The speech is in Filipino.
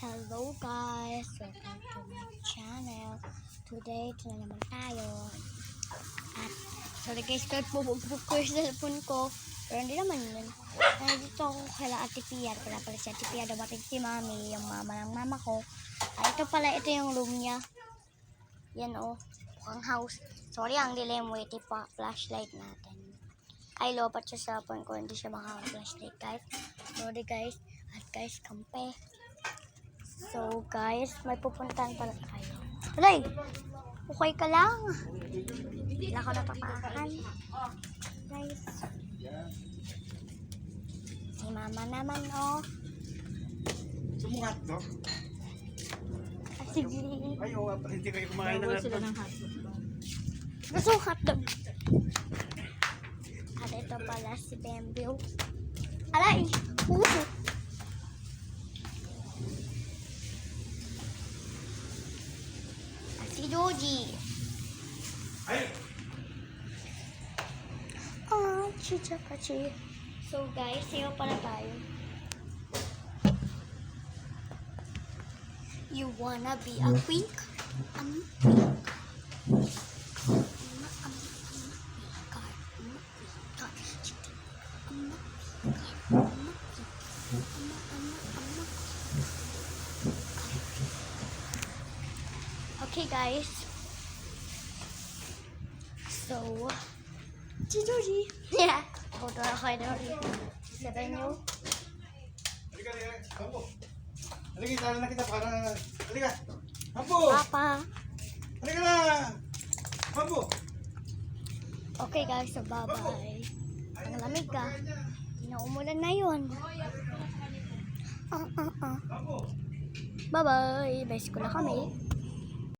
Hello guys! Welcome to my channel. Today, ito na naman tayo. At, sorry guys, kahit bubog ko yung cellphone ko. Pero hindi naman yun. Nandito ako kala Ate Pia. Pala si Ate Pia, dumating si Mami, yung mama ng mama ko. Ito pala, ito yung room niya. Yan o, mukhang house. Sorry, ang dilim. Wait, pa flashlight natin. Ay, lopat siya sa phone ko. Hindi siya makaka-flashlight guys. Sorry guys. At guys, kampe. So guys, may pupuntahan pala tayo. Aray! Okay ka lang. Wala ko natapakan. Guys. Si mama naman, oh. Sumukat, no? Sige. Ay, oo, hindi kayo kumain ng hotdog. Gusto ko hotdog. At ito pala si Bembio. Aray! Si Joji. Ay! Chichakachi. So guys, sayo pala tayo. You wanna be a queen? Okay guys. So, Chijoji. Yeah. Hold on, hold on. Sabihin nyo. Halika, Hampo. Halika, tala na kita para... Halika! Hampo! Papa. Halika na! Hampo! Okay guys, so bye-bye. Ang lamig ka. Inaumulan na yun. Hampo! Bye-bye. Bye ko na kami.